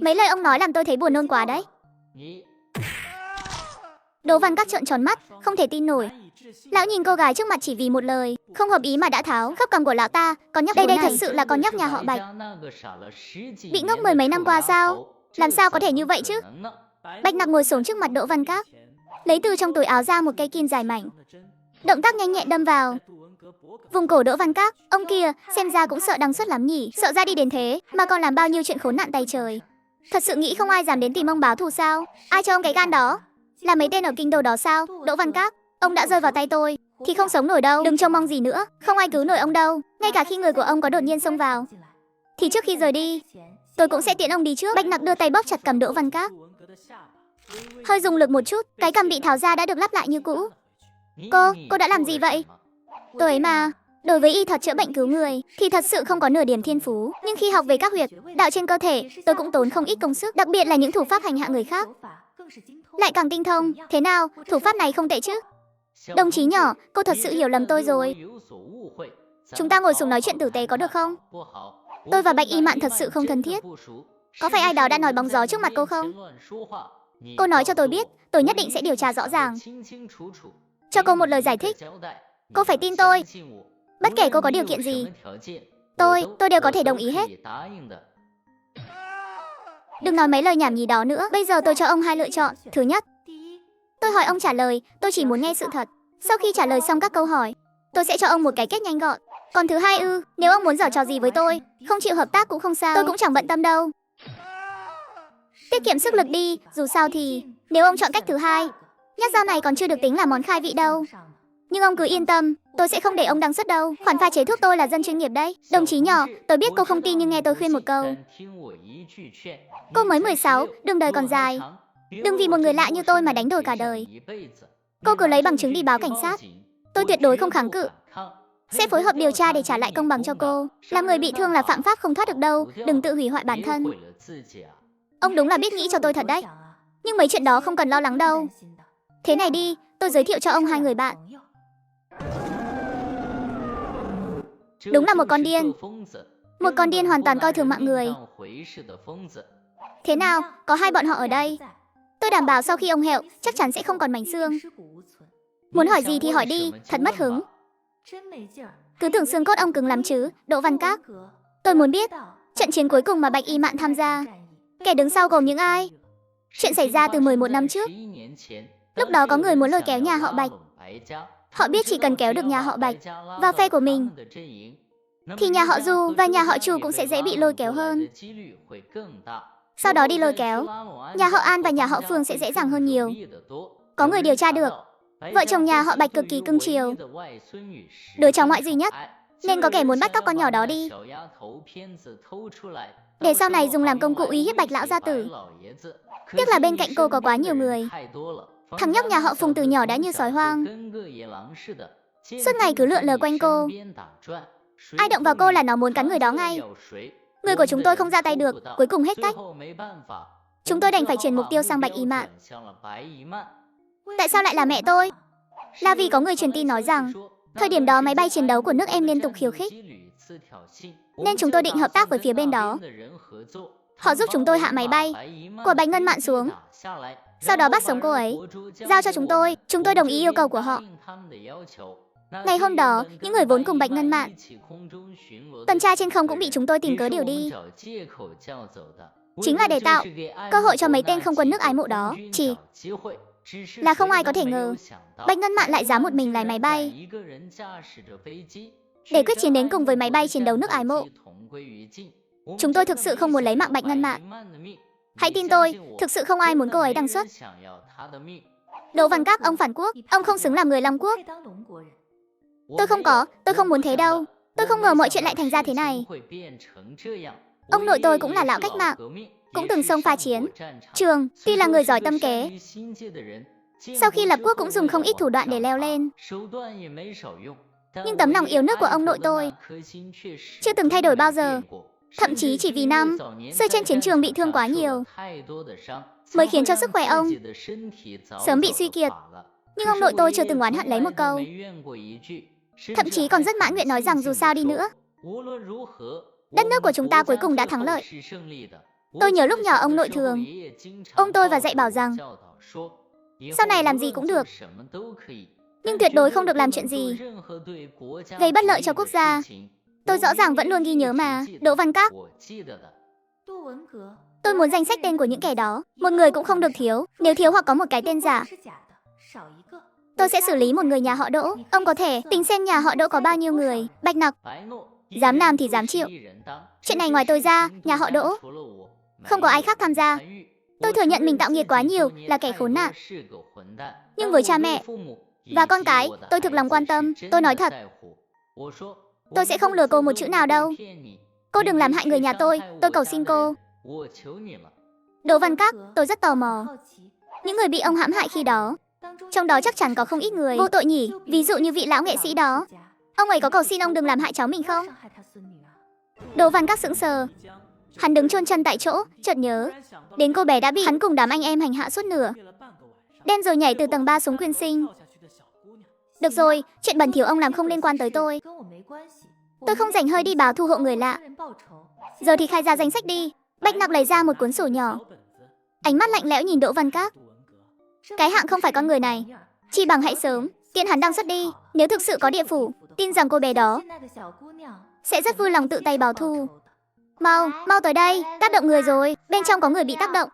Mấy lời ông nói làm tôi thấy buồn nôn quá đấy. Đỗ Văn Các trợn tròn mắt, không thể tin nổi. Lão nhìn cô gái trước mặt chỉ vì một lời không hợp ý mà đã tháo khớp cằm của lão ta. Con nhóc đây thật sự là con nhóc nhà họ Bạch. Bị ngốc mười mấy năm qua sao? Làm sao có thể như vậy chứ? Bạch Nặc ngồi xổm trước mặt Đỗ Văn Các, lấy từ trong túi áo ra một cây kim dài mảnh, động tác nhanh nhẹn đâm vào vùng cổ Đỗ Văn Các. Ông kia xem ra cũng sợ đăng xuất lắm nhỉ, sợ ra đi đến thế mà còn làm bao nhiêu chuyện khốn nạn tay trời. Thật sự nghĩ không ai dám đến tìm ông báo thù sao? Ai cho ông cái gan đó? Là mấy tên ở kinh đô đó sao? Đỗ Văn Các, ông đã rơi vào tay tôi thì không sống nổi đâu, đừng trông mong gì nữa, không ai cứu nổi ông đâu. Ngay cả khi người của ông có đột nhiên xông vào thì trước khi rời đi tôi cũng sẽ tiễn ông đi trước. Bạch Nặc đưa tay bóp chặt cầm Đỗ Văn Các, hơi dùng lực một chút, cái cằm bị tháo ra đã được lắp lại như cũ. Cô đã làm gì vậy? Tôi ấy mà, đối với y thuật chữa bệnh cứu người thì thật sự không có nửa điểm thiên phú, nhưng khi học về các huyệt đạo trên cơ thể, tôi cũng tốn không ít công sức, đặc biệt là những thủ pháp hành hạ người khác lại càng tinh thông. Thế nào, thủ pháp này không tệ chứ? Đồng chí nhỏ, cô thật sự hiểu lầm tôi rồi. Chúng ta ngồi xuống nói chuyện tử tế có được không? Tôi và Bạch Y Mạn thật sự không thân thiết. Có phải ai đó đã nói bóng gió trước mặt cô không? Cô nói cho tôi biết, tôi nhất định sẽ điều tra rõ ràng, cho cô một lời giải thích. Cô phải tin tôi. Bất kể cô có điều kiện gì, tôi đều có thể đồng ý hết. Đừng nói mấy lời nhảm nhí đó nữa. Bây giờ tôi cho ông hai lựa chọn. Thứ nhất, tôi hỏi ông trả lời, tôi chỉ muốn nghe sự thật. Sau khi trả lời xong các câu hỏi, tôi sẽ cho ông một cái kết nhanh gọn. Còn thứ hai nếu ông muốn giở trò gì với tôi, không chịu hợp tác cũng không sao, tôi cũng chẳng bận tâm đâu. Tiết kiệm sức lực đi, dù sao thì nếu ông chọn cách thứ hai, nhát dao này còn chưa được tính là món khai vị đâu. Nhưng ông cứ yên tâm, tôi sẽ không để ông đăng xuất đâu. Khoản pha chế thuốc tôi là dân chuyên nghiệp đấy. Đồng chí nhỏ, tôi biết cô không tin nhưng nghe tôi khuyên một câu. Cô mới 16, đường đời còn dài. Đừng vì một người lạ như tôi mà đánh đổi cả đời. Cô cứ lấy bằng chứng đi báo cảnh sát. Tôi tuyệt đối không kháng cự, sẽ phối hợp điều tra để trả lại công bằng cho cô. Làm người bị thương là phạm pháp không thoát được đâu. Đừng tự hủy hoại bản thân. Ông đúng là biết nghĩ cho tôi thật đấy. Nhưng mấy chuyện đó không cần lo lắng đâu. Thế này đi, tôi giới thiệu cho ông hai người bạn. Đúng là một con điên. Một con điên hoàn toàn coi thường mạng người. Thế nào, có hai bọn họ ở đây. Tôi đảm bảo sau khi ông hẹo, chắc chắn sẽ không còn mảnh xương. Muốn hỏi gì thì hỏi đi, thật mất hứng. Cứ tưởng xương cốt ông cứng lắm chứ, Đỗ Văn Các. Tôi muốn biết, trận chiến cuối cùng mà Bạch Y Mạn tham gia, kẻ đứng sau gồm những ai? Chuyện xảy ra từ 11 năm trước. Lúc đó có người muốn lôi kéo nhà họ Bạch. Họ biết chỉ cần kéo được nhà họ Bạch vào phe của mình thì nhà họ Du và nhà họ Chu cũng sẽ dễ bị lôi kéo hơn. Sau đó đi lôi kéo nhà họ An và nhà họ Phương sẽ dễ dàng hơn nhiều. Có người điều tra được vợ chồng nhà họ Bạch cực kỳ cưng chiều đứa cháu ngoại duy nhất, nên có kẻ muốn bắt cóc con nhỏ đó đi để sau này dùng làm công cụ uy hiếp Bạch lão gia tử. Tiếc là bên cạnh cô có quá nhiều người. Thằng nhóc nhà họ Phùng từ nhỏ đã như sói hoang, suốt ngày cứ lượn lờ quanh cô. Ai động vào cô là nó muốn cắn người đó ngay. Người của chúng tôi không ra tay được, cuối cùng hết cách. Chúng tôi đành phải chuyển mục tiêu sang Bạch Y Mạn. Tại sao lại là mẹ tôi? Là vì có người truyền tin nói rằng thời điểm đó máy bay chiến đấu của nước em liên tục khiêu khích, nên chúng tôi định hợp tác với phía bên đó. Họ giúp chúng tôi hạ máy bay của Bạch Ngân Mạn xuống, sau đó bắt sống cô ấy, giao cho chúng tôi. Chúng tôi đồng ý yêu cầu của họ. Ngày hôm đó, những người vốn cùng Bạch Ngân Mạn tuần tra trên không cũng bị chúng tôi tìm cớ điều đi. Chính là để tạo cơ hội cho mấy tên không quân nước ái mộ đó. Chỉ là không ai có thể ngờ Bạch Ngân Mạn lại dám một mình lái máy bay để quyết chiến đến cùng với máy bay chiến đấu nước ái mộ. Chúng tôi thực sự không muốn lấy mạng Bạch Ngân Mạn. Hãy tin tôi, thực sự không ai muốn cô ấy đăng xuất. Đỗ Văn Các, ông phản quốc, ông không xứng làm người Long Quốc. Tôi không muốn thế đâu. Tôi không ngờ mọi chuyện lại thành ra thế này. Ông nội tôi cũng là lão cách mạng, cũng từng xông pha chiến trường, tuy là người giỏi tâm kế. Sau khi lập quốc cũng dùng không ít thủ đoạn để leo lên. Nhưng tấm lòng yêu nước của ông nội tôi chưa từng thay đổi bao giờ. Thậm chí chỉ vì năm xưa trên chiến trường bị thương quá nhiều mới khiến cho sức khỏe ông sớm bị suy kiệt. Nhưng ông nội tôi chưa từng oán hận lấy một câu, thậm chí còn rất mãn nguyện nói rằng dù sao đi nữa, đất nước của chúng ta cuối cùng đã thắng lợi. Tôi nhớ lúc nhỏ ông nội thường ôm tôi và dạy bảo rằng sau này làm gì cũng được, nhưng tuyệt đối không được làm chuyện gì gây bất lợi cho quốc gia. Tôi rõ ràng vẫn luôn ghi nhớ mà. Đỗ Văn Các. Tôi muốn danh sách tên của những kẻ đó. Một người cũng không được thiếu. Nếu thiếu hoặc có một cái tên giả, tôi sẽ xử lý một người nhà họ Đỗ. Ông có thể tính xem nhà họ Đỗ có bao nhiêu người. Bạch Nặc. Dám làm thì dám chịu. Chuyện này ngoài tôi ra, nhà họ Đỗ không có ai khác tham gia. Tôi thừa nhận mình tạo nghiệt quá nhiều, là kẻ khốn nạn. Nhưng với cha mẹ và con cái, tôi thực lòng quan tâm. Tôi nói thật, tôi sẽ không lừa cô một chữ nào đâu. Cô đừng làm hại người nhà tôi cầu xin cô. Đỗ Văn Các, tôi rất tò mò. Những người bị ông hãm hại khi đó, trong đó chắc chắn có không ít người vô tội nhỉ. Ví dụ như vị lão nghệ sĩ đó. Ông ấy có cầu xin ông đừng làm hại cháu mình không? Đỗ Văn Các sững sờ. Hắn đứng chôn chân tại chỗ, chợt nhớ đến cô bé đã bị hắn cùng đám anh em hành hạ suốt nửa đêm rồi nhảy từ tầng 3 xuống quyên sinh. Được rồi, chuyện bẩn thỉu ông làm không liên quan tới tôi. Tôi không rảnh hơi đi báo thu hộ người lạ. Giờ thì khai ra danh sách đi. Bạch Nặc lấy ra một cuốn sổ nhỏ. Ánh mắt lạnh lẽo nhìn Đỗ Văn Các. Cái hạng không phải con người này. Chi bằng hãy sớm tiện hắn đăng xuất đi. Nếu thực sự có địa phủ, tin rằng cô bé đó sẽ rất vui lòng tự tay báo thù. Mau tới đây, tác động người rồi. Bên trong có người bị tác động.